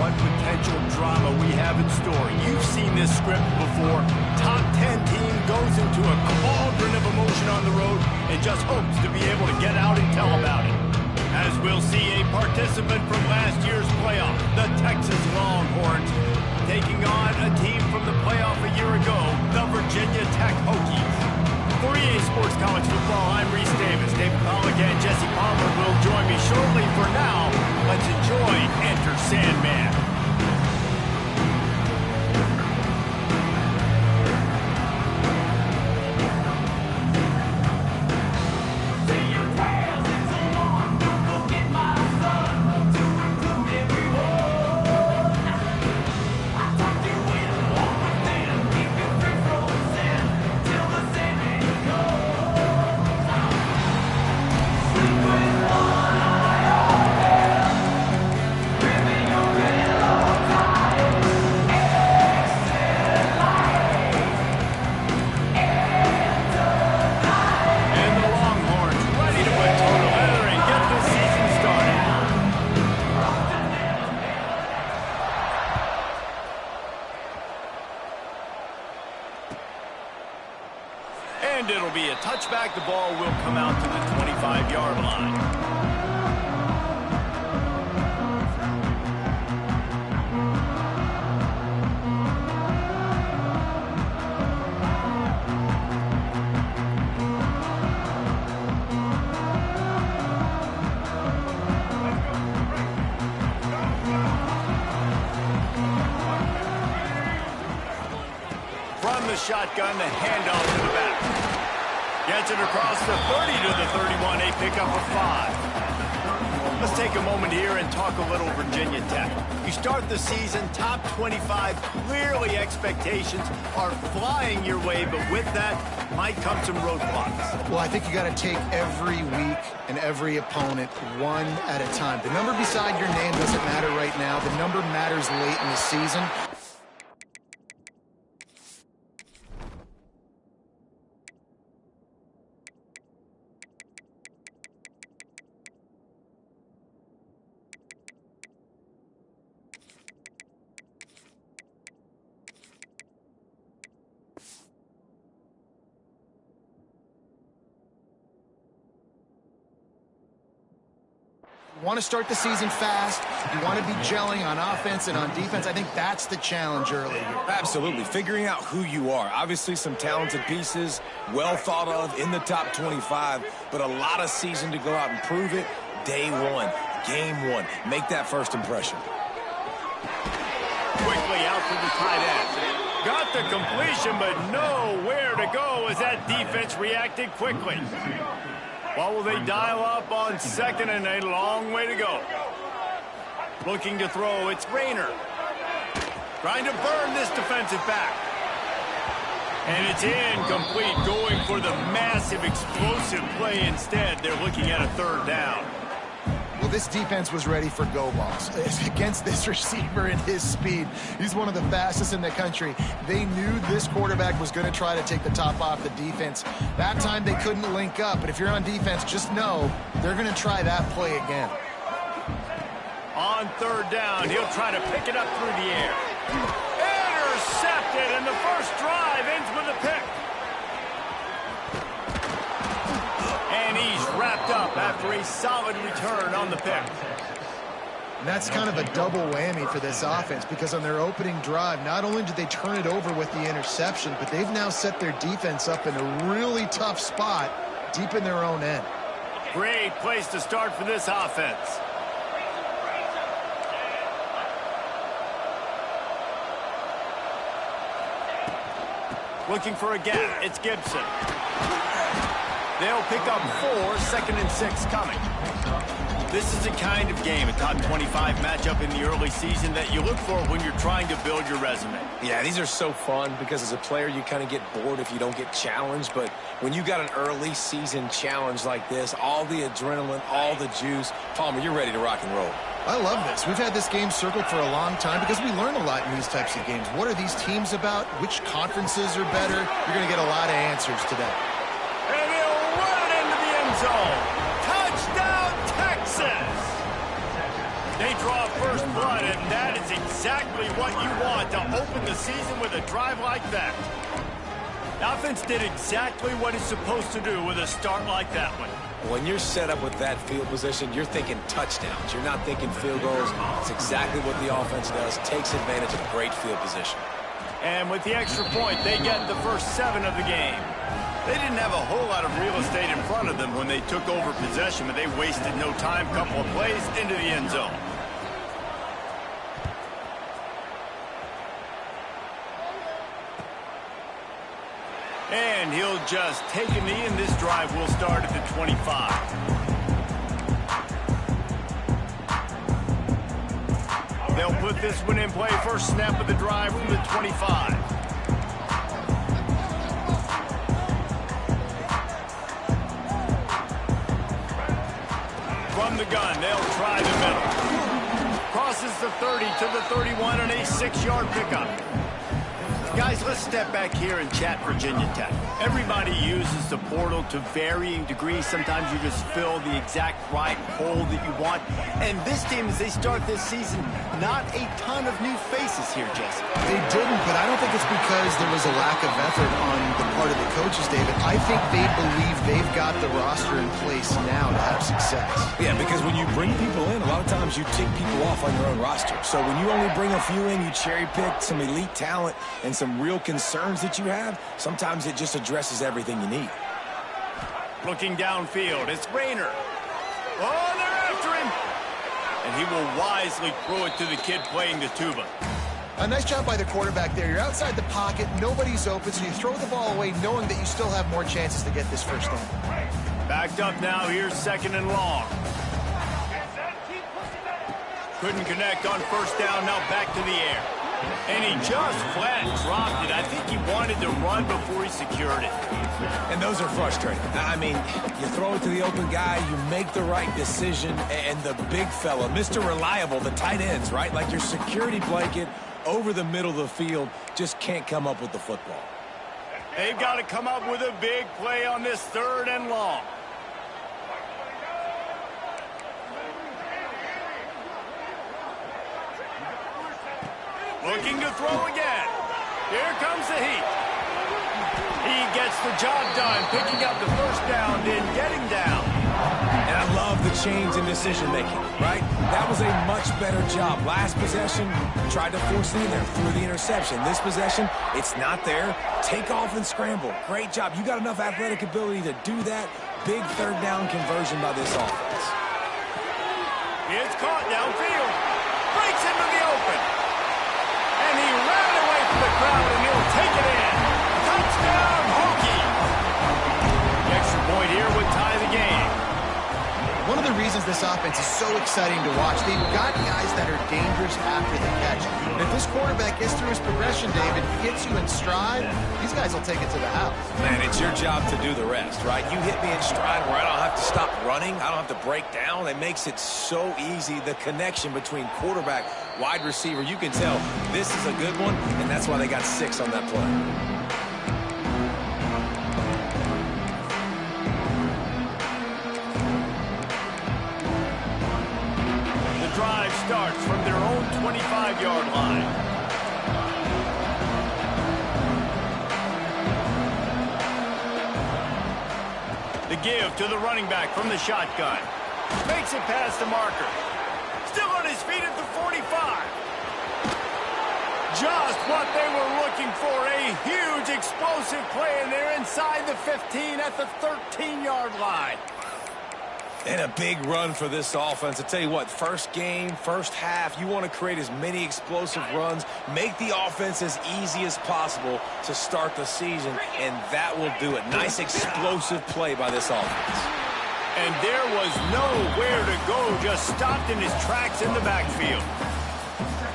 what potential drama we have in store. You've seen this script before. Top 10 team goes into a cauldron of emotion on the road and just hopes to be able to get out and tell about it. As we'll see a participant from last year's playoff, the Texas Longhorns, taking on a team from the playoff a year ago, the Virginia Tech Hokies. For EA Sports College Football, I'm Reese Davis. David Pollack and Jesse Palmer will join me shortly. For now, let's enjoy Enter Sandman. And it'll be a touchback. The ball will come out to the 25-yard line. From the shotgun, the handoff to the back. Gets it across the 30 to the 31, a pickup of 5. Let's take a moment here and talk a little Virginia Tech. You start the season top 25, clearly expectations are flying your way, but with that might come some roadblocks. Well, I think you got to take every week and every opponent one at a time. The number beside your name doesn't matter right now. The number matters late in the season. You want to start the season fast. You want to be gelling on offense and on defense. I think that's the challenge early here. Absolutely. Figuring out who you are. Obviously, some talented pieces, well thought of in the top 25, but a lot of season to go out and prove it. Day one, game one. Make that first impression. Quickly out to the tight end. Got the completion, but nowhere to go as that defense reacted quickly. What will they dial up on second and a long way to go? Looking to throw, it's Rayner. Trying to burn this defensive back. And it's incomplete, going for the massive explosive play instead. They're looking at a third down. Well, this defense was ready for go balls. Against this receiver and his speed, he's one of the fastest in the country. They knew this quarterback was going to try to take the top off the defense. That time they couldn't link up, but if you're on defense, just know they're going to try that play again. On third down, he'll try to pick it up through the air. Intercepted, and the first drive ends with a pick. And he's wrapped up after a solid return on the pick. And that's kind of a double whammy for this offense, because on their opening drive, not only did they turn it over with the interception, but they've now set their defense up in a really tough spot deep in their own end. Great place to start for this offense. Looking for a gap. It's Gibson. They'll pick up 4, second and 6 coming. This is the kind of game, a top 25 matchup in the early season, that you look for when you're trying to build your resume. Yeah, these are so fun because as a player, you kind of get bored if you don't get challenged. But when you got an early season challenge like this, all the adrenaline, all the juice, Palmer, you're ready to rock and roll. I love this. We've had this game circled for a long time because we learn a lot in these types of games. What are these teams about? Which conferences are better? You're going to get a lot of answers today. And he'll run it into the end zone. Touchdown, Texas! They draw first blood, and that is exactly what you want to open the season with a drive like that. The offense did exactly what it's supposed to do with a start like that one. When you're set up with that field position, you're thinking touchdowns. You're not thinking field goals. It's exactly what the offense does. Takes advantage of great field position. And with the extra point, they get the first 7 of the game. They didn't have a whole lot of real estate in front of them when they took over possession, but they wasted no time. Couple of plays into the end zone. And he'll just take a knee, and this drive will start at the 25. They'll put this one in play. First snap of the drive from the 25. From the gun, they'll try the middle. Crosses the 30 to the 31 and a 6-yard pickup. Guys, let's step back here and chat Virginia Tech. Everybody uses the portal to varying degrees. Sometimes you just fill the exact right hole that you want. And this team, as they start this season, not a ton of new faces here, Jesse. They didn't, but I don't think it's because there was a lack of effort on the part of the coaches, David. I think they believe they've got the roster in place now to have success. Yeah, because when you bring people in, a lot of times you tick people off on your own roster. So when you only bring a few in, you cherry-pick some elite talent and some real concerns that you have, sometimes it just addresses everything you need. Looking downfield, it's Rayner. Oh, they're after him. And he will wisely throw it to the kid playing the tuba. A nice job by the quarterback there. You're outside the pocket, nobody's open, so you throw the ball away knowing that you still have more chances to get this first down. Backed up now, here's 2nd and long. Couldn't connect on first down, now back to the air. And he just flat dropped it. I think he wanted to run before he secured it. And those are frustrating. I mean, you throw it to the open guy, you make the right decision, and the big fella, Mr. Reliable, the tight ends, right? Like your security blanket over the middle of the field, just can't come up with the football. They've got to come up with a big play on this 3rd and long. Looking to throw again. Here comes the heat. He gets the job done, picking up the first down, then getting down. And I love the change in decision-making, right? That was a much better job. Last possession, tried to force it in there, threw the interception. This possession, it's not there. Take off and scramble. Great job. You got enough athletic ability to do that. Big 3rd down conversion by this offense. It's caught downfield. Breaks into the open. And he ran away from the crowd, and he'll take it in. Touchdown, Hokie. The extra point here would tie the game. One of the reasons this offense is so exciting to watch, they've got guys that are dangerous after the catch. And if this quarterback gets through his progression, David, hits you in stride, these guys will take it to the house. Man, it's your job to do the rest, right? You hit me in stride where I don't have to stop running. I don't have to break down. It makes it so easy. The connection between quarterback, wide receiver, you can tell this is a good one, and that's why they got 6 on that play. Drive starts from their own 25-yard line. The give to the running back from the shotgun. Makes it past the marker. Still on his feet at the 45. Just what they were looking for. A huge explosive play, and they're inside the 15 at the 13-yard line. And a big run for this offense. I tell you what, first game, first half, you want to create as many explosive runs, make the offense as easy as possible to start the season, and that will do it. Nice explosive play by this offense. And there was nowhere to go, just stopped in his tracks in the backfield.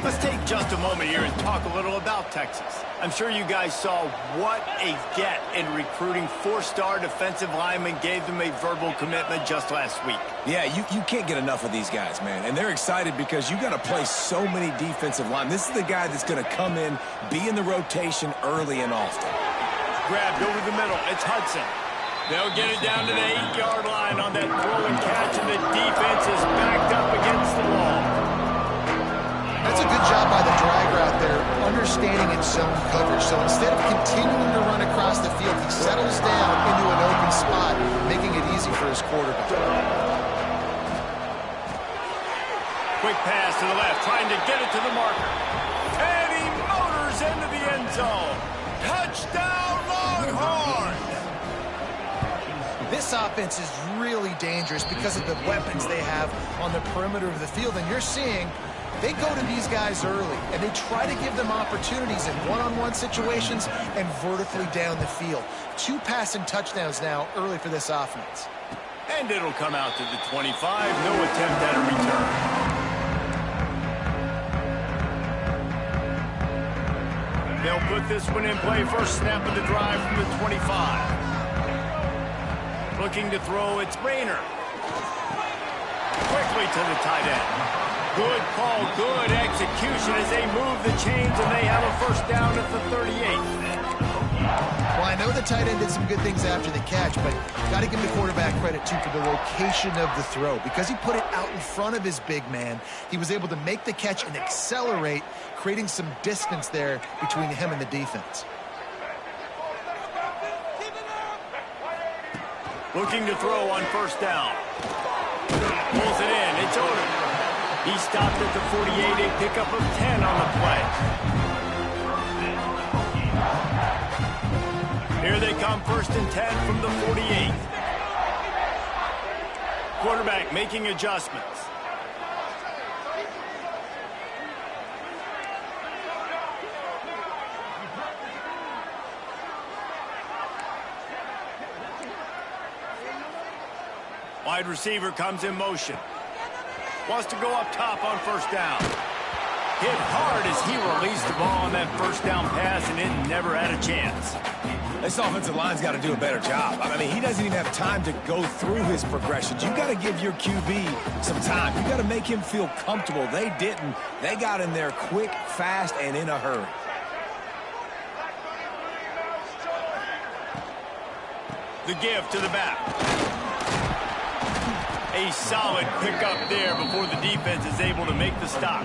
Let's take just a moment here and talk a little about Texas. I'm sure you guys saw what a get in recruiting. 4-star defensive linemen, gave them a verbal commitment just last week. Yeah, you can't get enough of these guys, man. And they're excited because you got to play so many defensive linemen. This is the guy that's going to come in, be in the rotation early and often. Grabbed over the middle. It's Hudson. They'll get it down to the 8-yard line on that throw and catch, and the defense is backed up against the wall. That's a good job by the drag route there, understanding its zone coverage. So instead of continuing to run across the field, he settles down into an open spot, making it easy for his quarterback. Quick pass to the left, trying to get it to the marker. And he motors into the end zone. Touchdown, Longhorns! This offense is really dangerous because of the weapons they have on the perimeter of the field. And you're seeing they go to these guys early, and they try to give them opportunities in one-on-one situations and vertically down the field. 2 passing touchdowns now early for this offense. And it'll come out to the 25. No attempt at a return. They'll put this one in play. First snap of the drive from the 25. Looking to throw, it's Rayner. Quickly to the tight end. Good call, good execution as they move the chains, and they have a first down at the 38. Well, I know the tight end did some good things after the catch, but got to give the quarterback credit, too, for the location of the throw. Because he put it out in front of his big man, he was able to make the catch and accelerate, creating some distance there between him and the defense. Looking to throw on first down. Pulls it in. It's Odom. He stopped at the 48, a pickup of 10 on the play. Here they come, 1st and 10 from the 48. Quarterback making adjustments. Wide receiver comes in motion. Wants to go up top on first down. Hit hard as he released the ball on that first down pass, and it never had a chance. This offensive line's got to do a better job. I mean, he doesn't even have time to go through his progressions. You got to give your QB some time. You got to make him feel comfortable. They didn't. They got in there quick, fast, and in a hurry. The give to the back. A solid pickup there before the defense is able to make the stop.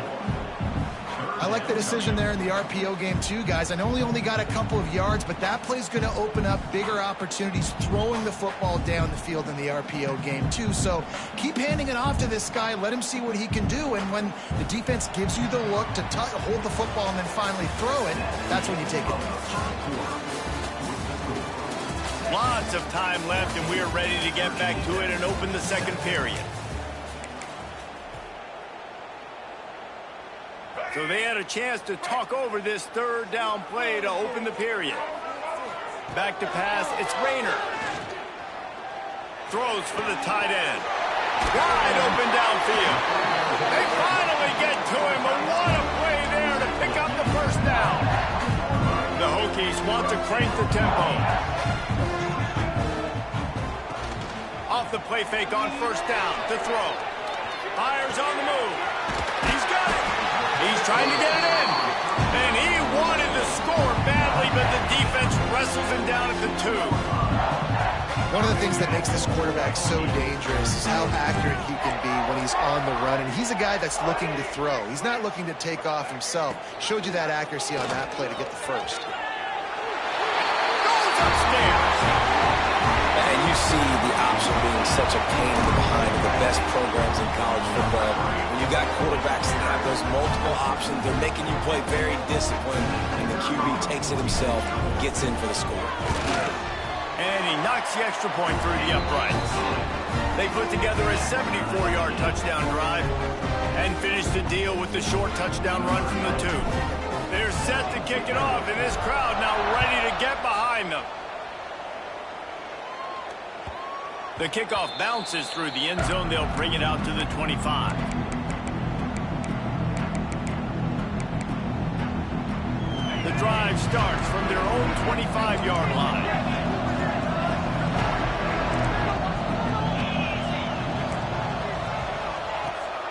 I like the decision there in the RPO game too, guys. I know he only got a couple of yards, but that play's going to open up bigger opportunities throwing the football down the field in the RPO game too. So keep handing it off to this guy. Let him see what he can do. And when the defense gives you the look to hold the football and then finally throw it, that's when you take it. Lots of time left, and we are ready to get back to it and open the second period. So they had a chance to talk over this third down play to open the period. Back to pass, it's Rayner. Throws for the tight end. Wide open downfield. They finally get to him, but what a play there to pick up the first down. The Hokies want to crank the tempo. Off the play fake on first down to throw. Fires on the move. He's got it. He's trying to get it in. And he wanted to score badly, but the defense wrestles him down at the 2. One of the things that makes this quarterback so dangerous is how accurate he can be when he's on the run. And he's a guy that's looking to throw. He's not looking to take off himself. Showed you that accuracy on that play to get the first. Goes upstairs. And you see the option being such a pain in the behind of the best programs in college football. When you got quarterbacks that have those multiple options, they're making you play very disciplined, and the QB takes it himself, gets in for the score. And he knocks the extra point through the uprights. They put together a 74-yard touchdown drive and finish the deal with the short touchdown run from the 2. They're set to kick it off, and this crowd now ready to get behind them. The kickoff bounces through the end zone. They'll bring it out to the 25. The drive starts from their own 25-yard line.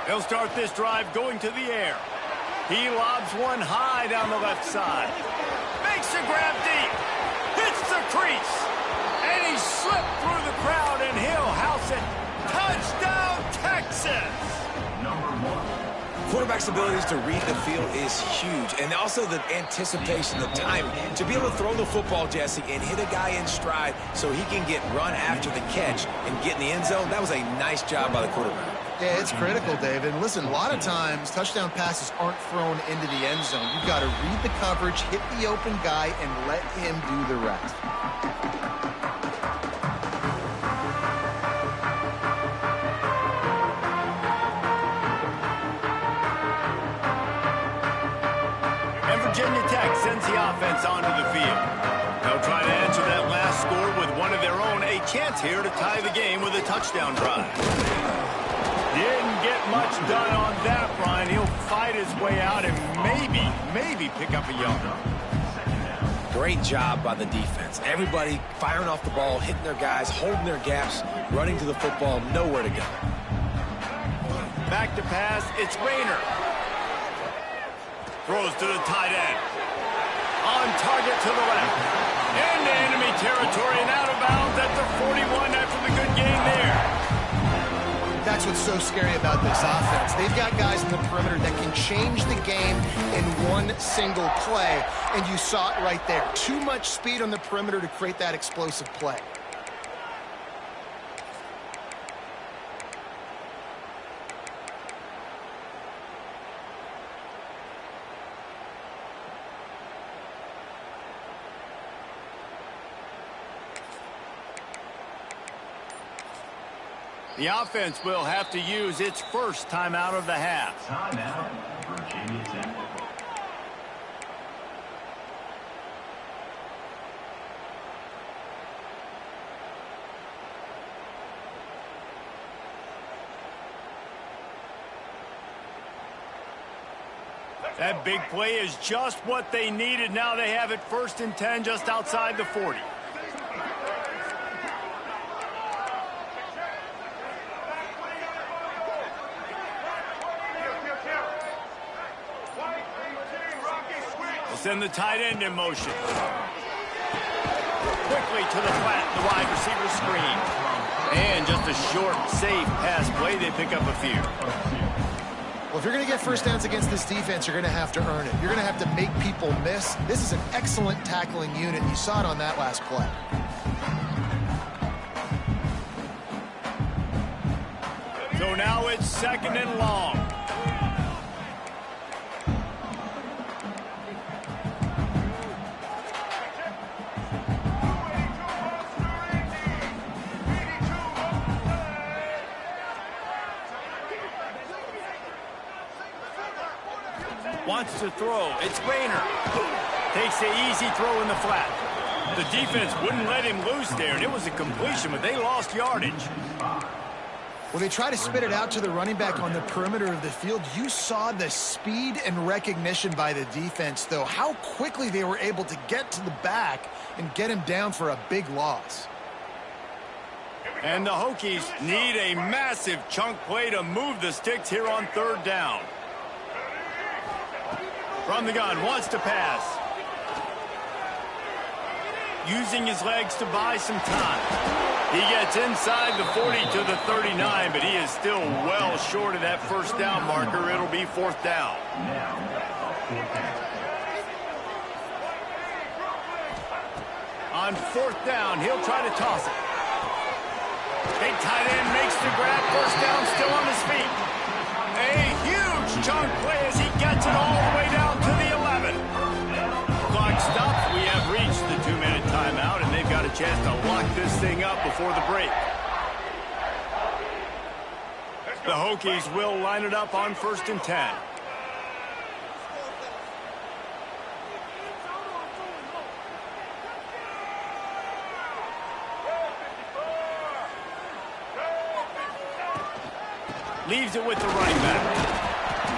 They'll start this drive going to the air. He lobs one high down the left side. Makes a grab deep. Hits the crease. And he slipped through the crowd, and he'll house it. Touchdown, Texas! quarterback's abilities to read the field is huge, and also the anticipation, the timing. To be able to throw the football, Jesse, and hit a guy in stride so he can get run after the catch and get in the end zone, that was a nice job by the quarterback. Yeah, it's critical, David. And listen, a lot of times touchdown passes aren't thrown into the end zone. You've got to read the coverage, hit the open guy, and let him do the rest. Virginia Tech sends the offense onto the field. They'll try to answer that last score with one of their own. A chance here to tie the game with a touchdown drive. Didn't get much done on that run. He'll fight his way out and maybe pick up a yard. Great job by the defense. Everybody firing off the ball, hitting their guys, holding their gaps, running to the football, nowhere to go. Back to pass, it's Rayner. Throws to the tight end. On target to the left. Into enemy territory and out of bounds at the 41 after the good game there. That's what's so scary about this offense. They've got guys in the perimeter that can change the game in one single play, and you saw it right there. Too much speed on the perimeter to create that explosive play. The offense will have to use its first timeout of the half. Timeout, Virginia Tech. That big play is just what they needed. Now they have it 1st and 10 just outside the 40. Send the tight end in motion. Quickly to the flat, the wide receiver screen. And just a short, safe pass play, they pick up a few. Well, if you're going to get first downs against this defense, you're going to have to earn it. You're going to have to make people miss. This is an excellent tackling unit. You saw it on that last play. So now it's 2nd and long. Wants to throw. It's Rayner. Takes the easy throw in the flat. The defense wouldn't let him loose there, and it was a completion, but they lost yardage. Well, they try to spit it out to the running back on the perimeter of the field. You saw the speed and recognition by the defense, though. How quickly they were able to get to the back and get him down for a big loss. And the Hokies need a massive chunk play to move the sticks here on 3rd down. From the gun, wants to pass. Using his legs to buy some time. He gets inside the 40 to the 39, but he is still well short of that 1st down marker. It'll be 4th down. On 4th down, he'll try to toss it. Big tight end makes the grab. 1st down, still on his feet. A huge chunk play as he gets it all the way down to the 11. Clock stops. We have reached the 2-minute timeout, and they've got a chance to lock this thing up before the break. The Hokies will line it up on 1st and 10. Leaves it with the running back.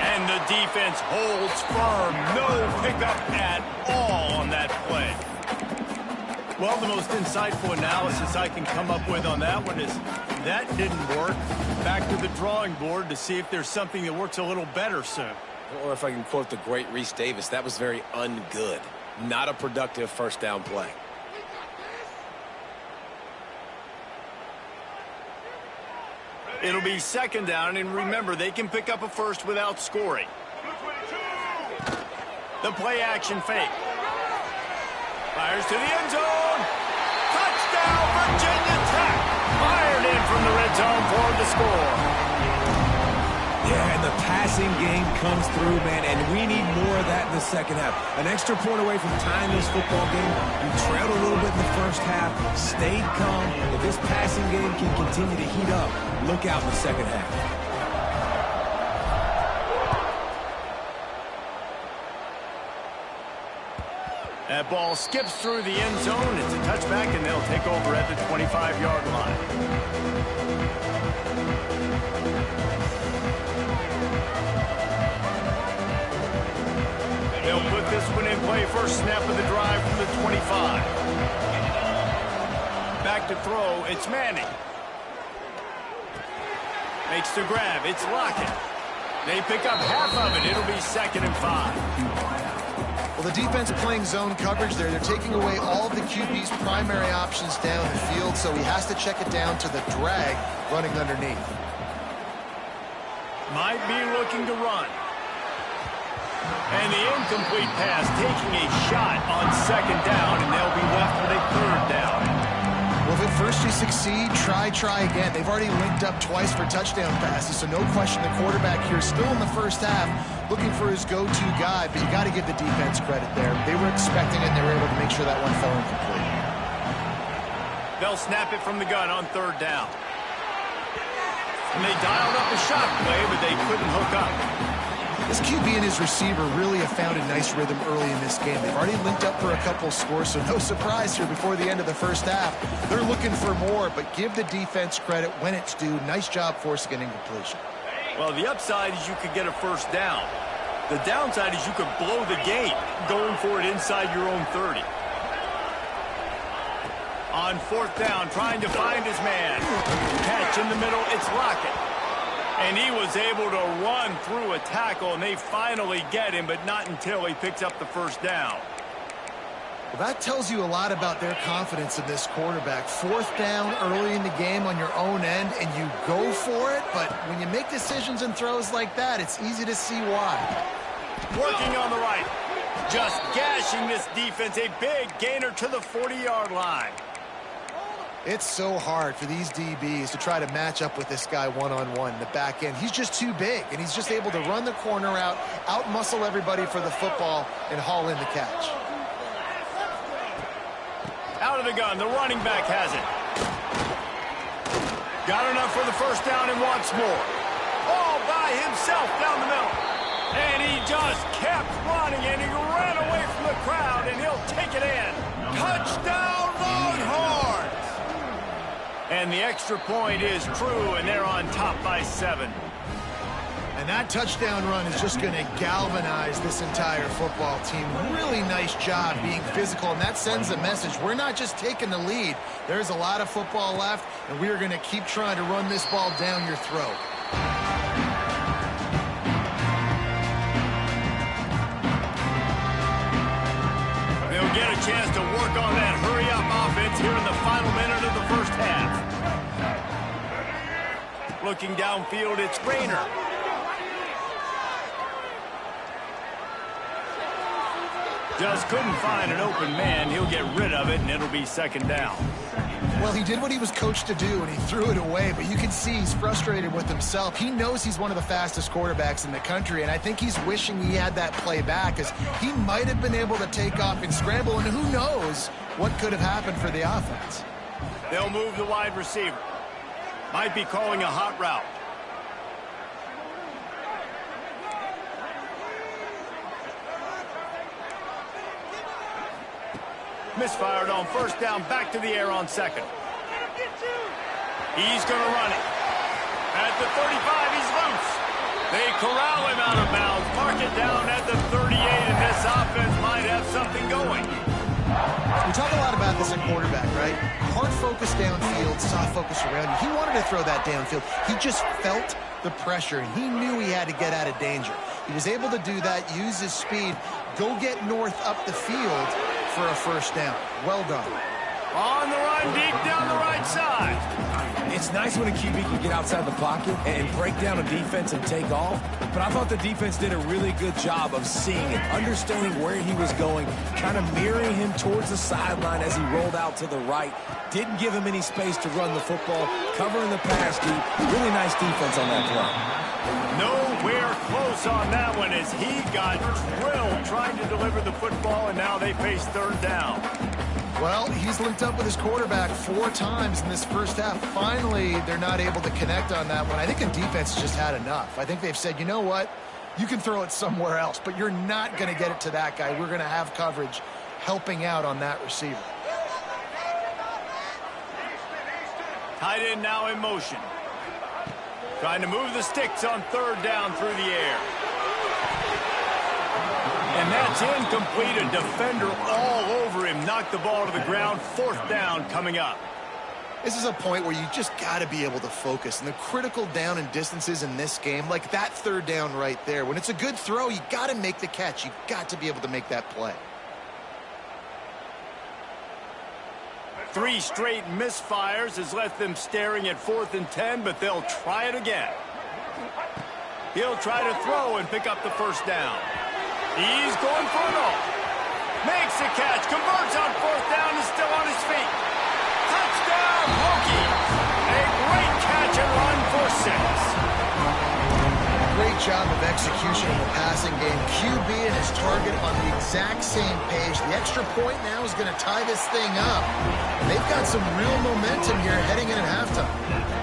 And the defense holds firm. No pickup at all on that play. Well, the most insightful analysis I can come up with on that one is that didn't work. Back to the drawing board to see if there's something that works a little better soon. Or if I can quote the great Reese Davis, that was very ungood. Not a productive 1st down play. It'll be second down, and remember, they can pick up a first without scoring. The play-action fake. Fires to the end zone. Touchdown, Virginia Tech. Fired in from the red zone for the score. Yeah, and the passing game comes through, man, and we need more of that in the second half. An extra point away from tying this football game. You trailed a little bit in the first half, stayed calm. If this passing game can continue to heat up, look out in the second half. That ball skips through the end zone. It's a touchback, and they'll take over at the 25-yard line. They'll put this one in play. First snap of the drive from the 25. Back to throw. It's Manning. Makes the grab. It's Lockett. They pick up half of it. It'll be 2nd and 5. Well, the defense playing zone coverage there. They're taking away all of the QB's primary options down the field, so he has to check it down to the drag running underneath. Might be looking to run. And the incomplete pass taking a shot on 2nd down, and they'll be left with a 3rd down. Well, if at first you succeed, try again. They've already linked up twice for touchdown passes, so no question the quarterback here still in the first half looking for his go-to guy, but you got to give the defense credit there. They were expecting it, and they were able to make sure that one fell incomplete. They'll snap it from the gun on 3rd down. And they dialed up a shot play, but they couldn't hook up. This QB and his receiver really have found a nice rhythm early in this game. They've already linked up for a couple scores, so no surprise here before the end of the first half. They're looking for more, but give the defense credit when it's due. Nice job forcing an incompletion. Well, the upside is you could get a first down. The downside is you could blow the game going for it inside your own 30. On 4th down, trying to find his man. Catch in the middle, it's Lockett. And he was able to run through a tackle, and they finally get him, but not until he picks up the first down. Well, that tells you a lot about their confidence in this quarterback. 4th down early in the game on your own end, and you go for it, but when you make decisions and throws like that, it's easy to see why. Working on the right. Just gashing this defense. A big gainer to the 40-yard line. It's so hard for these DBs to try to match up with this guy one-on-one in the back end. He's just too big, and he's just able to run the corner out-muscle everybody for the football, and haul in the catch. Out of the gun, the running back has it. Got enough for the first down and wants more. All by himself down the middle. And he just kept running, and he ran away from the crowd, and he'll take it in. Touchdown, Longhorns! And the extra point is true, and they're on top by 7. And that touchdown run is just going to galvanize this entire football team. Really nice job being physical, and that sends a message. We're not just taking the lead. There's a lot of football left, and we are going to keep trying to run this ball down your throat. They'll get a chance to work on that hurry-up offense here in the final minute of the first half. Looking downfield, it's Rayner. Just couldn't find an open man. He'll get rid of it, and it'll be 2nd down. Well, he did what he was coached to do, and he threw it away, but you can see he's frustrated with himself. He knows he's one of the fastest quarterbacks in the country, and I think he's wishing he had that play back, as he might have been able to take off and scramble, and who knows what could have happened for the offense. They'll move the wide receiver. Might be calling a hot route. Misfired on 1st down, back to the air on 2nd. He's going to run it. At the 35, he's loose. They corral him out of bounds, mark it down at the 38, and this offense might have something going. We talk a lot about this at quarterback, right? Hard focus downfield, soft focus around you. He wanted to throw that downfield. He just felt the pressure, and he knew he had to get out of danger. He was able to do that, use his speed, go get north up the field for a 1st down. Well done. On the run, deep down the right side. It's nice when a QB can get outside the pocket and break down a defense and take off, but I thought the defense did a really good job of seeing it, understanding where he was going, kind of mirroring him towards the sideline as he rolled out to the right. Didn't give him any space to run the football, covering the pass deep. Really nice defense on that play. Nowhere close on that one as he got drilled trying to deliver the football, and now they face third down. Well, he's linked up with his quarterback 4 times in this first half. Finally, they're not able to connect on that one. I think the defense just had enough. I think they've said, you know what? You can throw it somewhere else, but you're not going to get it to that guy. We're going to have coverage helping out on that receiver. Tight end now in motion. Trying to move the sticks on third down through the air. And that's incomplete. A defender all over him. Knocked the ball to the ground. Fourth down coming up. This is a point where you just got to be able to focus. And the critical down and distances in this game, like that third down right there, when it's a good throw, you got to make the catch. You've got to be able to make that play. 3 straight misfires has left them staring at 4th and 10, but they'll try it again. He'll try to throw and pick up the first down. He's going for it all. Makes the catch, converts on 4th down, is still on his feet. Touchdown, Hokies. A great catch and run for 6. Great job of execution in the passing game. QB and his target on the exact same page. The extra point now is going to tie this thing up. And they've got some real momentum here heading in at halftime.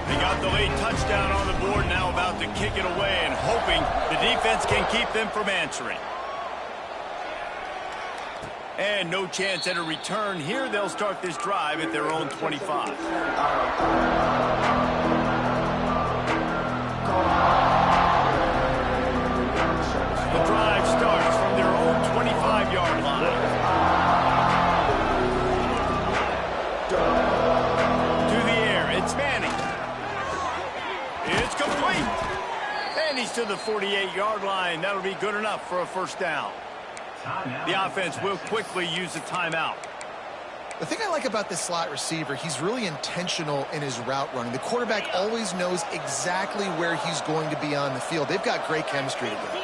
They got the late touchdown on the board, now about to kick it away and hoping the defense can keep them from answering. And no chance at a return here. They'll start this drive at their own 25. The drive starts from their own 25-yard line. To the air, it's Manning. It's complete. And he's to the 48-yard line. That'll be good enough for a first down. The offense will quickly use a timeout. The thing I like about this slot receiver, he's really intentional in his route running. The quarterback always knows exactly where he's going to be on the field. They've got great chemistry together.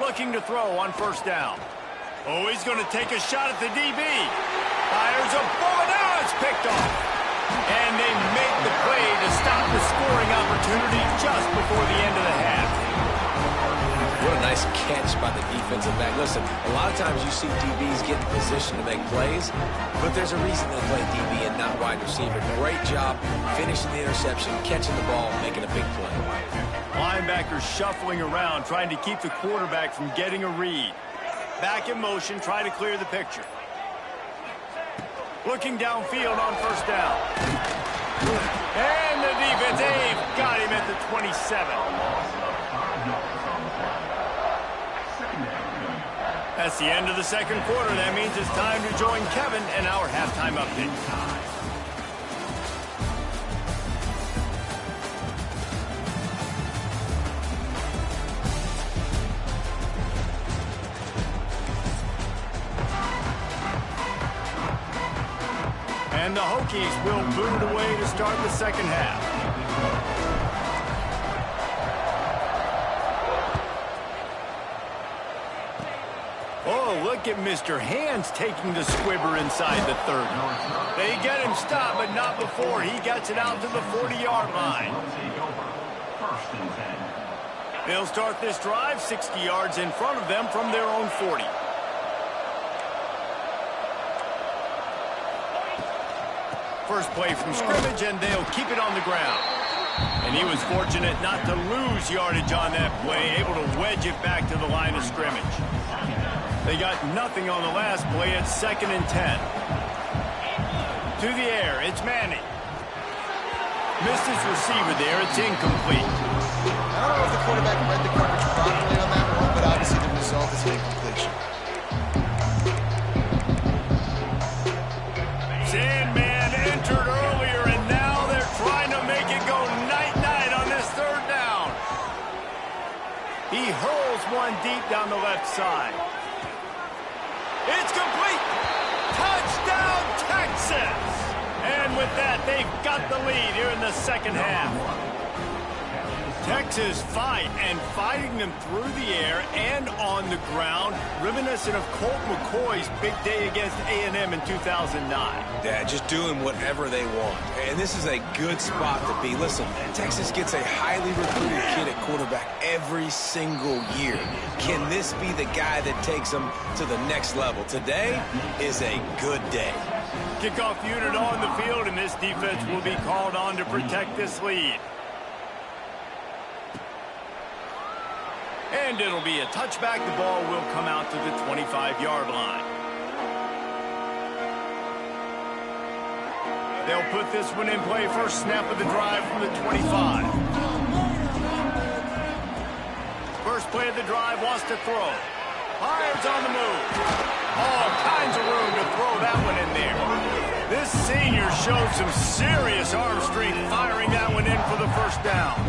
Looking to throw on first down. Oh, he's going to take a shot at the DB. Fires a bullet. Now it's picked off. And they make the play to stop the scoring opportunity just before the end of the half. What a nice catch by the defensive back. Listen, a lot of times you see DBs get in position to make plays, but there's a reason they play DB and not wide receiver. Great job finishing the interception, catching the ball, making a big play. Linebackers shuffling around, trying to keep the quarterback from getting a read. Back in motion, trying to clear the picture. Looking downfield on first down. And the defense, they've got him at the 27. That's the end of the second quarter. That means it's time to join Kevin and our halftime update. And the Hokies will boot it away to start the second half. Oh, look at Mr. Hands taking the squibber inside the 30. They get him stopped, but not before he gets it out to the 40-yard line. They'll start this drive 60 yards in front of them from their own 40. First play from scrimmage, and they'll keep it on the ground. And he was fortunate not to lose yardage on that play, able to wedge it back to the line of scrimmage. They got nothing on the last play. It's 2nd and 10. To the air, it's Manning. Missed his receiver there. It's incomplete. I don't know if the quarterback read the coverage properly on that one, but obviously the result is an incompletion. Sandman entered earlier, and now they're trying to make it go night-night on this third down. He hurls one deep down the left side. It's complete. Touchdown, Texas. got the lead here in the second half. Texas fighting them through the air and on the ground, reminiscent of Colt McCoy's big day against A&M in 2009. Yeah, just doing whatever they want. And this is a good spot to be. Listen, Texas gets a highly recruited kid at quarterback every single year. Can this be the guy that takes them to the next level? Today is a good day. Kickoff unit on the field, and this defense will be called on to protect this lead. And it'll be a touchback. The ball will come out to the 25-yard line. They'll put this one in play. First snap of the drive from the 25. First play of the drive, wants to throw. Fires on the move. All kinds of room to throw that one in there. This senior showed some serious arm strength firing that one in for the first down.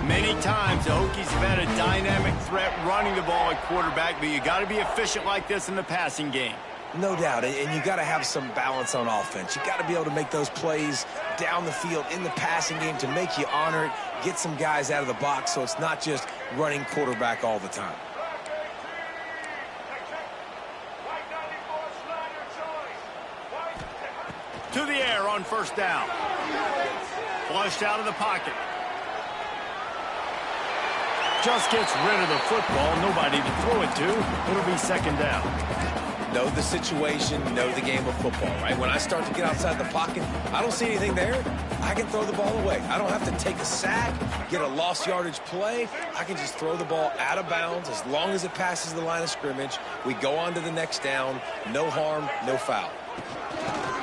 Many times the Hokies have had a dynamic threat running the ball at quarterback, but you got to be efficient like this in the passing game. No doubt, and you got to have some balance on offense. You got to be able to make those plays down the field in the passing game to make you honor it, get some guys out of the box so it's not just running quarterback all the time. To the air on first down. Flushed out of the pocket. Just gets rid of the football. Nobody to throw it to. It'll be second down. Know the situation, know the game of football, right? When I start to get outside the pocket, I don't see anything there. I can throw the ball away. I don't have to take a sack, get a lost yardage play. I can just throw the ball out of bounds as long as it passes the line of scrimmage. We go on to the next down. No harm, no foul.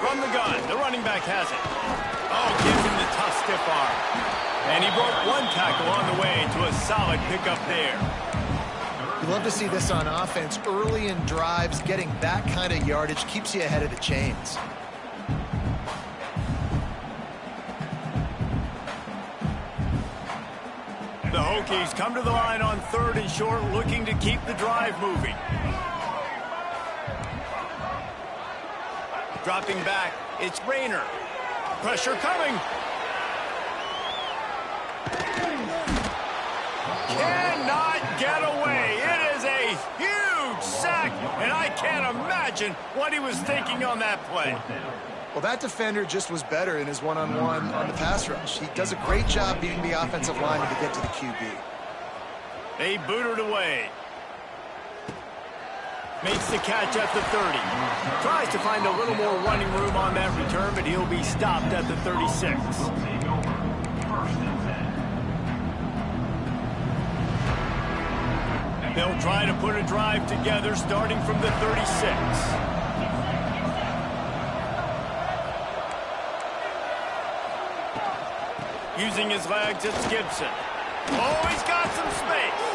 From the gun, the running back has it. Oh, gives him the tough stiff arm. And he broke one tackle on the way to a solid pickup there. You love to see this on offense. Early in drives, getting that kind of yardage keeps you ahead of the chains. The Hokies come to the line on third and short, looking to keep the drive moving. Dropping back, it's Rayner. Pressure coming. Cannot get away. It is a huge sack, and I can't imagine what he was thinking on that play. Well, that defender just was better in his one-on-one on the pass rush. He does a great job beating the offensive lineman to get to the QB. They boot it away. Makes the catch at the 30. Tries to find a little more running room on that return, but he'll be stopped at the 36. They'll try to put a drive together starting from the 36. Using his legs, it's Gibson. Oh, he's got some space.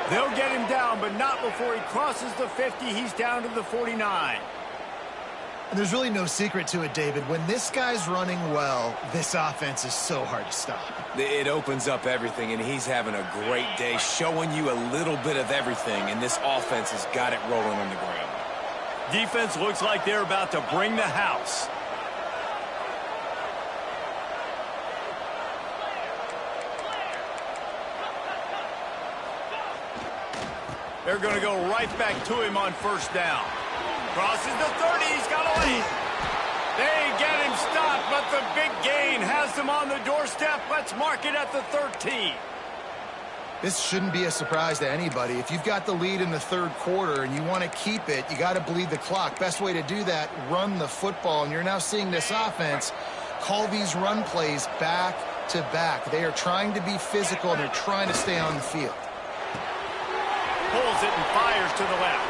They'll get him down, but not before he crosses the 50. He's down to the 49. And there's really no secret to it, David. When this guy's running well, this offense is so hard to stop. It opens up everything, and he's having a great day, showing you a little bit of everything, and this offense has got it rolling on the ground. Defense looks like they're about to bring the house. They're going to go right back to him on first down. Crosses the 30. He's got a lead. They get him stopped, but the big gain has them on the doorstep. Let's mark it at the 13. This shouldn't be a surprise to anybody. If you've got the lead in the third quarter and you want to keep it, you got to bleed the clock. Best way to do that, run the football. And you're now seeing this offense call these run plays back to back. They are trying to be physical, and they're trying to stay on the field. Pulls it and fires to the left.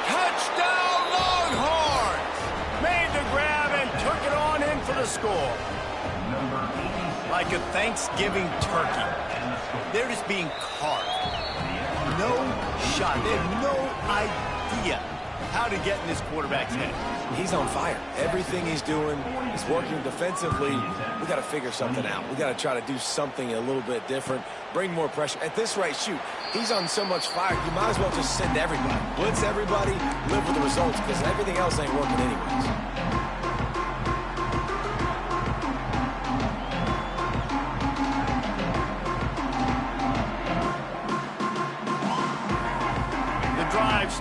Touchdown, Longhorns! Made the grab and took it on in for the score. Like a Thanksgiving turkey. They're just being carved. No shot. They have no idea how to get in this quarterback's head. He's on fire. Everything he's doing is working defensively. We got to figure something out. We got to try to do something a little bit different, bring more pressure. At this rate, shoot, he's on so much fire, you might as well just send everybody. Blitz everybody, live with the results, because everything else ain't working anyways.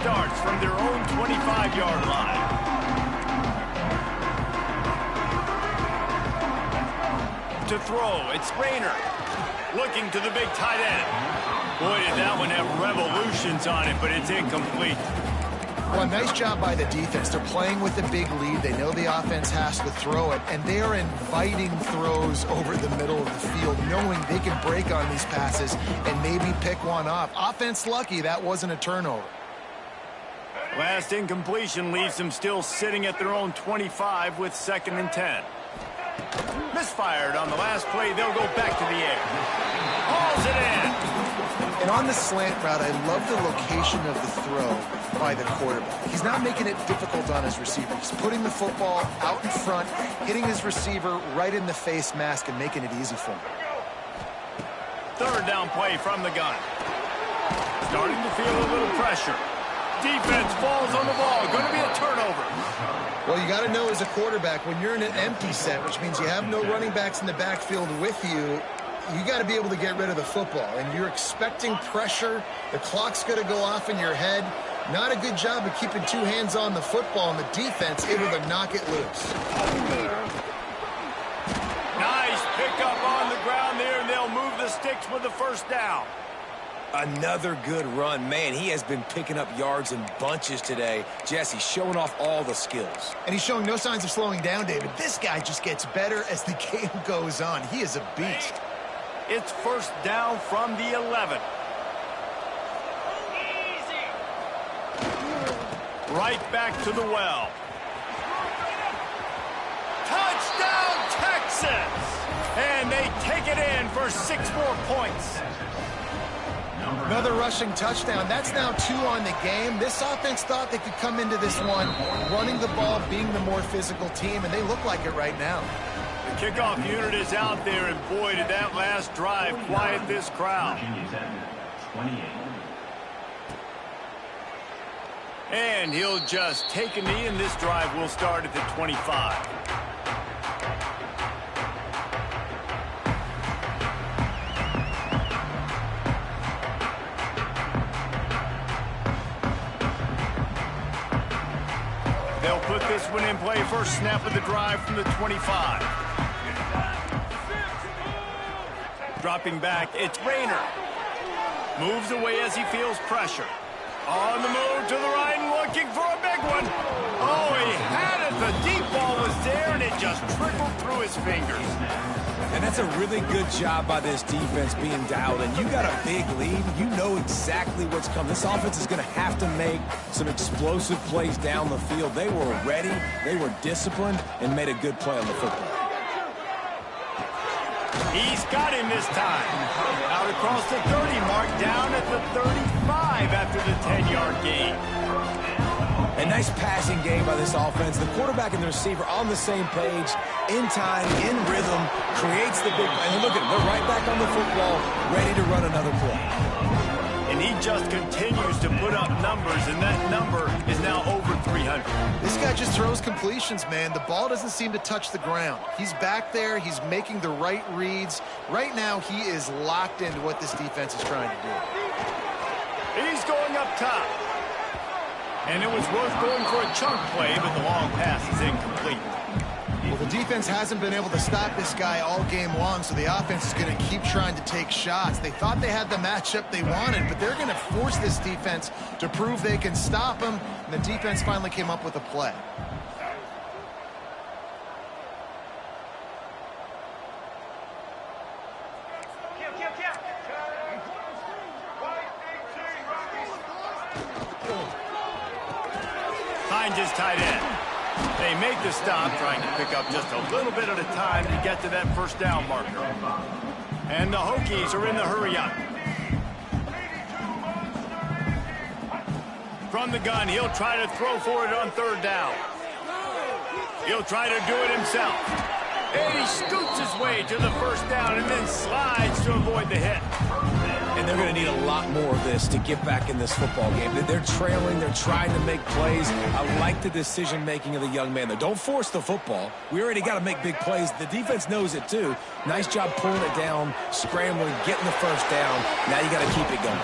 starts from their own 25-yard line. To throw, it's Rayner. Looking to the big tight end. Boy, did that one have revolutions on it, but it's incomplete. Well, nice job by the defense. They're playing with a big lead. They know the offense has to throw it, and they are inviting throws over the middle of the field, knowing they can break on these passes and maybe pick one off. Offense lucky that wasn't a turnover. Last incompletion leaves them still sitting at their own 25 with 2nd and 10. Misfired on the last play. They'll go back to the air. Hauls it in. And on the slant route, I love the location of the throw by the quarterback. He's not making it difficult on his receiver. He's putting the football out in front, hitting his receiver right in the face mask and making it easy for him. 3rd down play from the gun. Starting to feel a little pressure. Defense falls on the ball. Going to be a turnover. Well, you got to know as a quarterback, when you're in an empty set, which means you have no running backs in the backfield with you, you got to be able to get rid of the football. And you're expecting pressure. The clock's going to go off in your head. Not a good job of keeping 2 hands on the football, and the defense able to knock it loose. Nice pickup on the ground there, and they'll move the sticks with the 1st down. Another good run. Man, he has been picking up yards in bunches today. Jesse showing off all the skills. And he's showing no signs of slowing down, David. This guy just gets better as the game goes on. He is a beast. It's 1st down from the 11. Right back to the well. Touchdown, Texans! And they take it in for 6 more points. Another rushing touchdown. That's now 2 on the game. This offense thought they could come into this one running the ball, being the more physical team, and they look like it right now. The kickoff unit is out there, and boy, did that last drive quiet this crowd. And he'll just take a knee, and this drive will start at the 25. They'll put this one in play. First snap of the drive from the 25. Dropping back, it's Rayner. Moves away as he feels pressure. On the move to the right and looking for a big one. Oh, he had it. The deep ball was there, and it just trickled through his fingers. And that's a really good job by this defense being dialed in. You got a big lead. You know exactly what's coming. This offense is going to have to make some explosive plays down the field. They were ready, they were disciplined, and made a good play on the football. He's got him this time. Out across the 30 mark, down at the 35 after the 10-yard gain. A nice passing game by this offense. The quarterback and the receiver on the same page, in time, in rhythm, creates the big play. And look at them, they're right back on the football, ready to run another play. And he just continues to put up numbers, and that number is now over 300. This guy just throws completions, man. The ball doesn't seem to touch the ground. He's back there. He's making the right reads. Right now, he is locked into what this defense is trying to do. He's going up top. And it was worth going for a chunk play, but the long pass is incomplete. Well, the defense hasn't been able to stop this guy all game long, so the offense is going to keep trying to take shots. They thought they had the matchup they wanted, but they're going to force this defense to prove they can stop him, and the defense finally came up with a play. Finds his tight end. They make the stop, trying to pick up just a little bit at a time to get to that 1st down marker. And the Hokies are in the hurry-up. From the gun, he'll try to throw for it on 3rd down. He'll try to do it himself. And he scoots his way to the 1st down and then slides to avoid the hit. And they're going to need a lot more of this to get back in this football game. They're trailing. They're trying to make plays. I like the decision-making of the young man, though. Don't force the football. We already got to make big plays. The defense knows it, too. Nice job pulling it down, scrambling, getting the 1st down. Now you got to keep it going.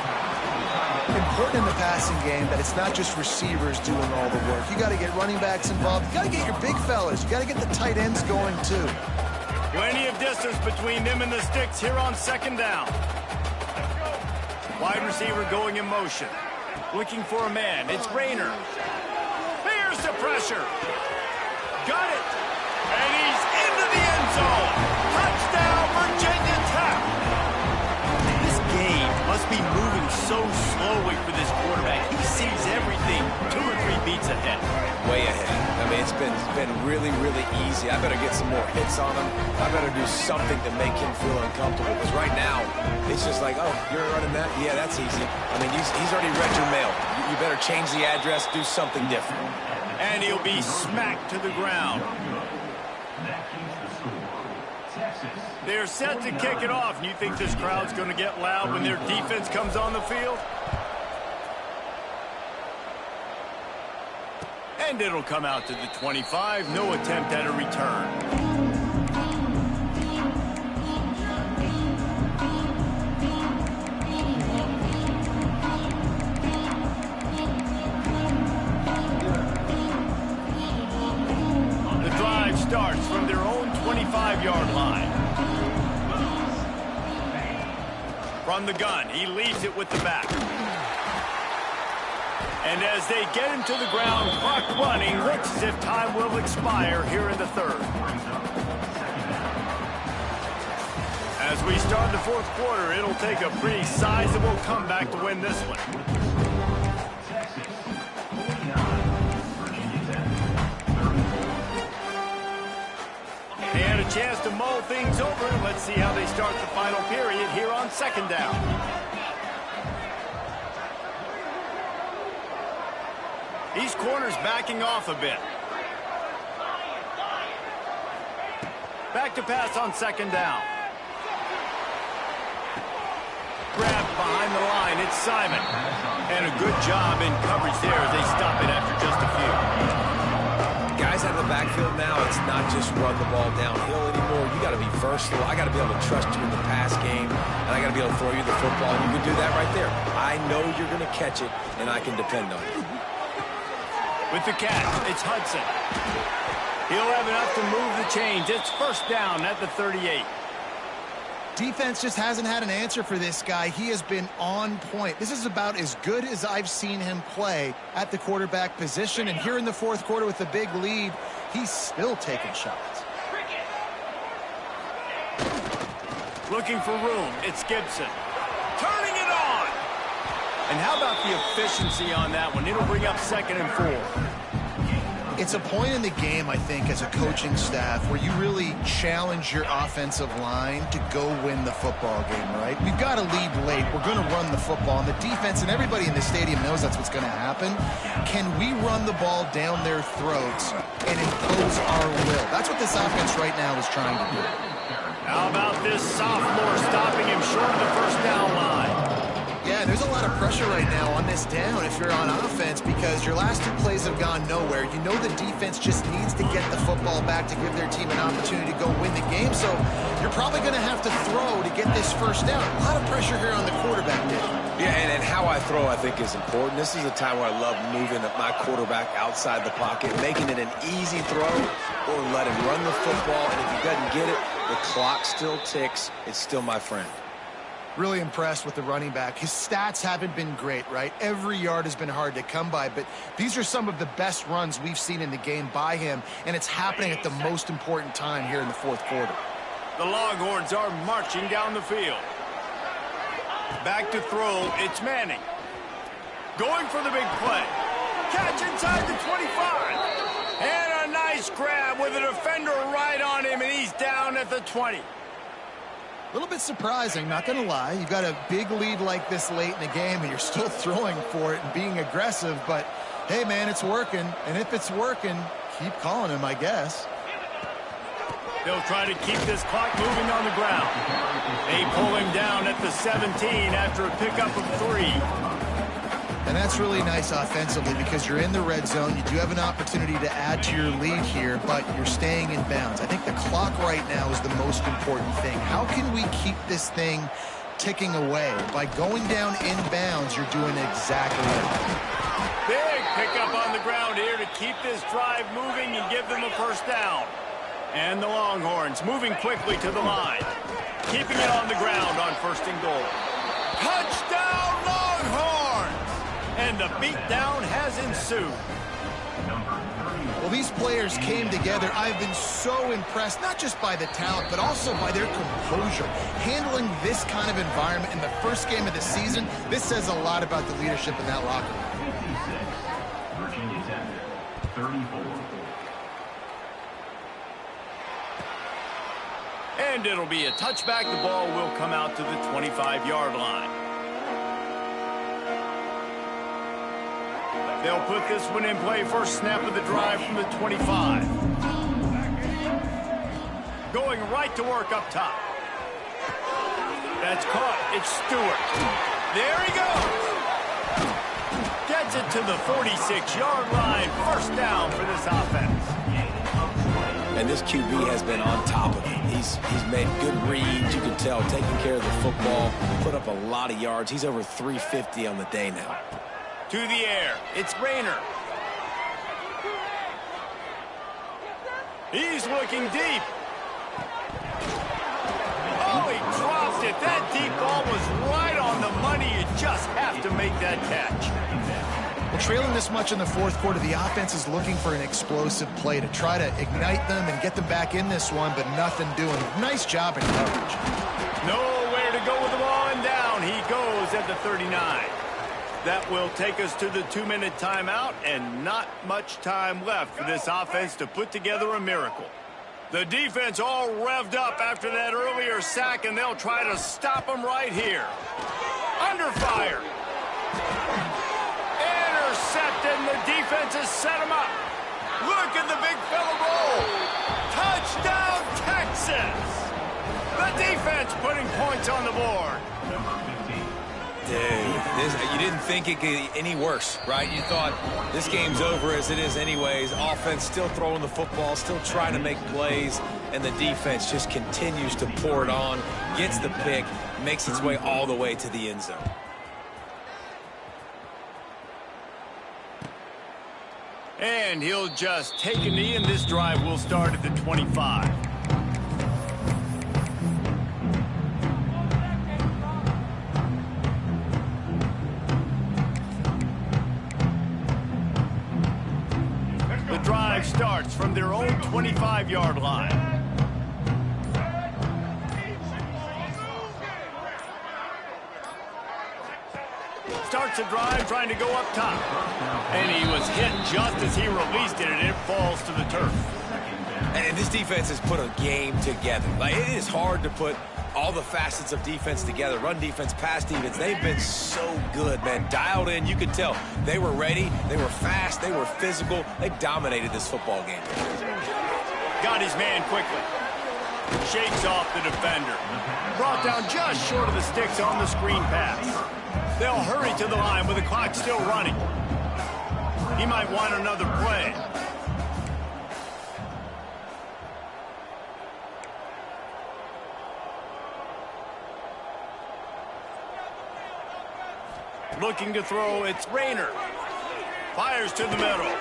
Important in the passing game that it's not just receivers doing all the work. You got to get running backs involved. You got to get your big fellas. You got to get the tight ends going too. Plenty of distance between them and the sticks here on second down. Wide receiver going in motion. Looking for a man. It's Rayner. Here's the pressure. Got it. And he's into the end zone. Touchdown, Virginia Tech. This game must be moving so slowly for this quarterback. He sees everything 2 or 3 beats ahead. Way ahead. I mean, it's been really, really easy. I better get some more hits on him. I better do something to make him feel uncomfortable. Because right now, it's just like, oh, you're running that? Yeah, that's easy. I mean, he's already read your mail. You better change the address, do something different. And he'll be smacked to the ground. They're set to kick it off. And you think this crowd's going to get loud when their defense comes on the field? And it'll come out to the 25. No attempt at a return. The drive starts from their own 25-yard line. From the gun, he leaves it with the back. And as they get him to the ground, clock running, looks as if time will expire here in the third. As we start the fourth quarter, it'll take a pretty sizable comeback to win this one. They had a chance to mull things over. Let's see how they start the final period here on second down. These corners backing off a bit. Back to pass on second down. Grabbed behind the line, it's Simon. And a good job in coverage there as they stop it after just a few. Guys out of the backfield now, it's not just run the ball downhill anymore. You got to be versatile. I got to be able to trust you in the pass game, and I got to be able to throw you the football. And you can do that right there. I know you're going to catch it, and I can depend on you. With the catch, it's Hudson. He'll have enough to move the chains. It's first down at the 38. Defense just hasn't had an answer for this guy. He has been on point. This is about as good as I've seen him play at the quarterback position. And here in the fourth quarter with the big lead, he's still taking shots. Looking for room. It's Gibson. Turning it on. And how about the efficiency on that one? It'll bring up 2nd and 4. It's a point in the game, I think, as a coaching staff where you really challenge your offensive line to go win the football game, right? We've got to lead late. We're going to run the football. And the defense and everybody in the stadium knows that's what's going to happen. Can we run the ball down their throats and impose our will? That's what this offense right now is trying to do. How about this sophomore stopping him short of the first down line? Yeah, there's a lot of pressure right now on this down if you're on offense because your last 2 plays have gone nowhere. You know the defense just needs to get the football back to give their team an opportunity to go win the game. So you're probably going to have to throw to get this first down. A lot of pressure here on the quarterback, Dick. Yeah, and how I throw, I think, is important. This is a time where I love moving my quarterback outside the pocket, making it an easy throw, or let him run the football. And if he doesn't get it, the clock still ticks. It's still my friend. Really impressed with the running back. His stats haven't been great, right? Every yard has been hard to come by, but these are some of the best runs we've seen in the game by him, and it's happening at the most important time here in the fourth quarter. The Longhorns are marching down the field. Back to throw, it's Manning. Going for the big play. Catch inside the 25. And a nice grab with a defender right on him, and he's down at the 20. A little bit surprising, not going to lie. You've got a big lead like this late in the game, and you're still throwing for it and being aggressive. But, hey, man, it's working. And if it's working, keep calling him, I guess. They'll try to keep this clock moving on the ground. They pull him down at the 17 after a pickup of 3. And that's really nice offensively because you're in the red zone. You do have an opportunity to add to your lead here, but you're staying in bounds. I think the clock right now is the most important thing. How can we keep this thing ticking away. By going down inbounds, you're doing exactly that. Big pickup on the ground here to keep this drive moving and give them a first down. And the Longhorns moving quickly to the line. Keeping it on the ground on 1st and goal. Touchdown, Longhorns! And the beatdown has ensued. Well, these players came together. I've been so impressed, not just by the talent, but also by their composure. Handling this kind of environment in the first game of the season, this says a lot about the leadership in that locker room. 56, Virginia Tech, 34. And it'll be a touchback. The ball will come out to the 25-yard line. They'll put this one in play. First snap of the drive from the 25. Going right to work up top. That's caught. It's Stewart. There he goes. Gets it to the 46-yard line. First down for this offense. And this QB has been on top of it. He's made good reads. You can tell, taking care of the football, put up a lot of yards. He's over 350 on the day now. To the air. It's Rayner. He's looking deep. Oh, he dropped it. That deep ball was right on the money. You just have to make that catch. Well, trailing this much in the fourth quarter, the offense is looking for an explosive play to try to ignite them and get them back in this one, but nothing doing. Nice job in coverage. Nowhere to go with the ball, and down he goes at the 39. That will take us to the 2-minute timeout, and not much time left for this offense to put together a miracle. The defense all revved up after that earlier sack, and they'll try to stop them right here. Under fire. Intercepted, and the defense has set him up. Look at the big fella roll. Touchdown, Texas. The defense putting points on the board. Dude, you didn't think it could get any worse, right? You thought this game's over as it is anyways. Offense still throwing the football, still trying to make plays, and the defense just continues to pour it on, gets the pick, makes its way all the way to the end zone. And he'll just take a knee, and this drive will start at the 25. The drive starts from their own 25-yard line. Starts a drive trying to go up top. And he was hit just as he released it, and it falls to the turf. And this defense has put a game together. Like, it is hard to put all the facets of defense together. Run defense, pass defense. They've been so good, man. Dialed in. You could tell they were ready. They were fast. They were physical. They dominated this football game. Got his man quickly. Shakes off the defender. Brought down just short of the sticks on the screen pass. They'll hurry to the line with the clock still running. He might want another play. Looking to throw, it's Rayner. Fires to the middle.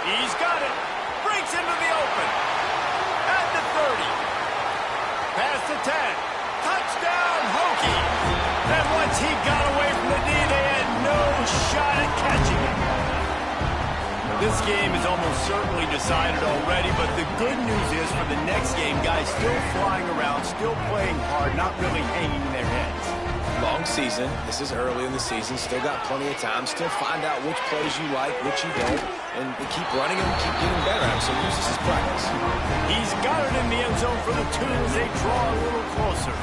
He's got it. Breaks into the open. At the 30. Past the 10. Touchdown, Hokie. And once he got away from the knee, they had no shot at catching him. This game is almost certainly decided already, but the good news is for the next game, guys still flying around, still playing hard, not really hanging their heads. Long season. This is early in the season. Still got plenty of time. Still find out which plays you like, which you don't, and keep running them, keep getting better at them. So use this as practice. He's got it in the end zone for the 2 as they draw a little closer.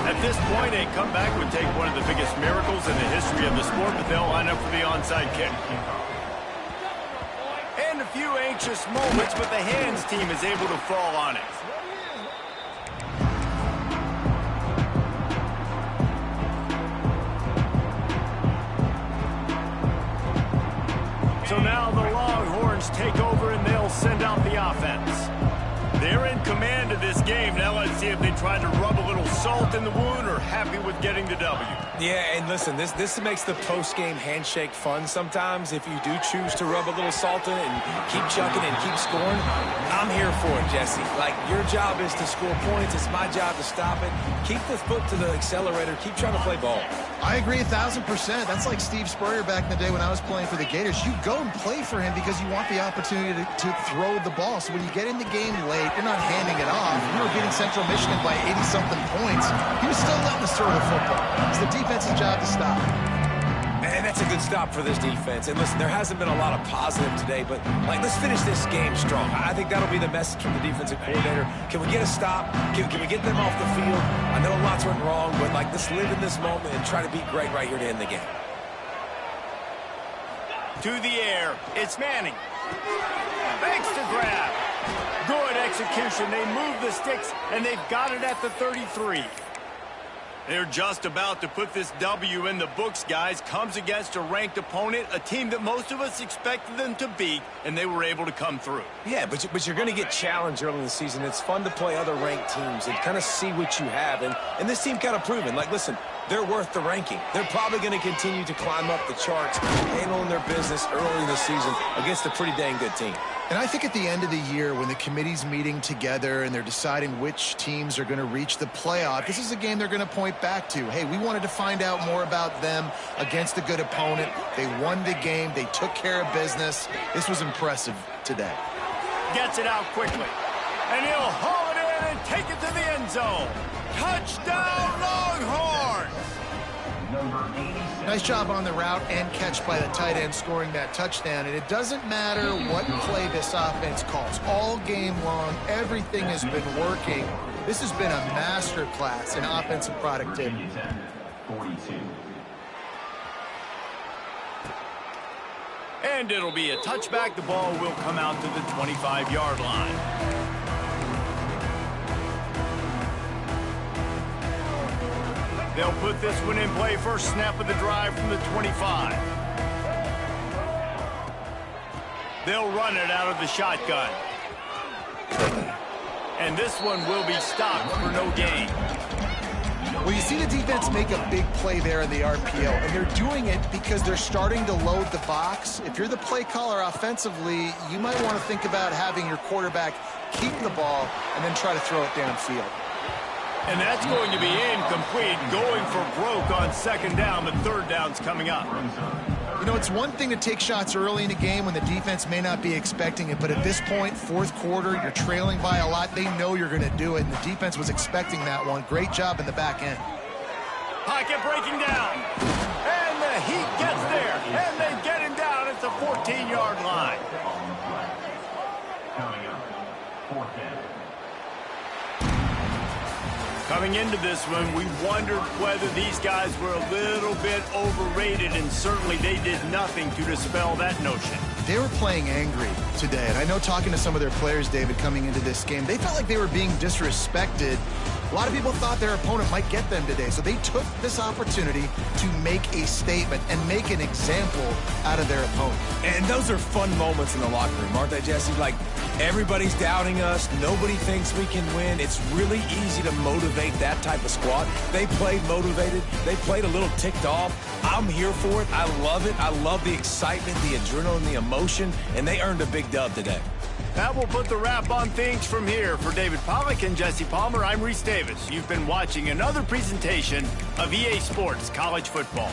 At this point, a comeback would take one of the biggest miracles in the history of the sport, but they'll line up for the onside kick. And a few anxious moments, but the hands team is able to fall on it. So now the Longhorns take over, and they'll send out the offense. They're in command of this game. Now let's see if they try to rub a little in the wound or happy with getting the W? Yeah, and listen, this makes the post-game handshake fun sometimes. If you do choose to rub a little salt in it and keep chucking and keep scoring, I'm here for it, Jesse. Like, your job is to score points. It's my job to stop it. Keep the foot to the accelerator. Keep trying to play ball. I agree 1,000%. That's like Steve Spurrier back in the day when I was playing for the Gators. You go and play for him because you want the opportunity to throw the ball. So when you get in the game late, you're not handing it off. We were beating Central Michigan by 80-something points. He was still letting us throw the football. It's the defense's job to stop. And that's a good stop for this defense. And listen, there hasn't been a lot of positive today, but like, let's finish this game strong. I think that'll be the message from the defensive coordinator. Can we get a stop? Can we get them off the field? I know lots went wrong, but like, let's live in this moment and try to be great right here to end the game. To the air, it's Manning. Fakes to grab. Good execution. They move the sticks, and they've got it at the 33. They're just about to put this W in the books, guys. Comes against a ranked opponent, a team that most of us expected them to beat, and they were able to come through. Yeah, but you're going to get challenged early in the season. It's fun to play other ranked teams and kind of see what you have. And this team kind of proven, like, listen, they're worth the ranking. They're probably going to continue to climb up the charts, handling their business early in the season against a pretty dang good team. And I think at the end of the year, when the committee's meeting together and they're deciding which teams are going to reach the playoff, this is a game they're going to point back to. Hey, we wanted to find out more about them against a good opponent. They won the game. They took care of business. This was impressive today. Gets it out quickly. And he'll haul it in and take it to the end zone. Touchdown, Longhorns! Number 86. Nice job on the route and catch by the tight end scoring that touchdown. And it doesn't matter what play this offense calls. All game long, everything has been working. This has been a master class in offensive productivity. Virginia Tech, 42. And it'll be a touchback. The ball will come out to the 25-yard line. They'll put this one in play. First snap of the drive from the 25. They'll run it out of the shotgun. And this one will be stopped for no gain. Well, you see the defense make a big play there in the RPO, and they're doing it because they're starting to load the box. If you're the play caller offensively, you might want to think about having your quarterback keep the ball and then try to throw it downfield. And that's going to be incomplete, going for broke on second down, but third down's coming up. You know, it's one thing to take shots early in a game when the defense may not be expecting it, but at this point, fourth quarter, you're trailing by a lot. They know you're going to do it, and the defense was expecting that one. Great job in the back end. Pocket breaking down. And the Heat gets there, and they get him down at the 14-yard line. Coming up, fourth down. Coming into this one, we wondered whether these guys were a little bit overrated, and certainly they did nothing to dispel that notion. They were playing angry today, and I know talking to some of their players, David, coming into this game, they felt like they were being disrespected. A lot of people thought their opponent might get them today, so they took this opportunity to make a statement and make an example out of their opponent. And those are fun moments in the locker room, aren't they, Jesse? Like, everybody's doubting us. Nobody thinks we can win. It's really easy to motivate that type of squad. They played motivated. They played a little ticked off. I'm here for it. I love it. I love the excitement, the adrenaline, the emotion, and they earned a big dub today. That will put the wrap on things from here. For David Pollack and Jesse Palmer, I'm Reese Davis. You've been watching another presentation of EA Sports College Football.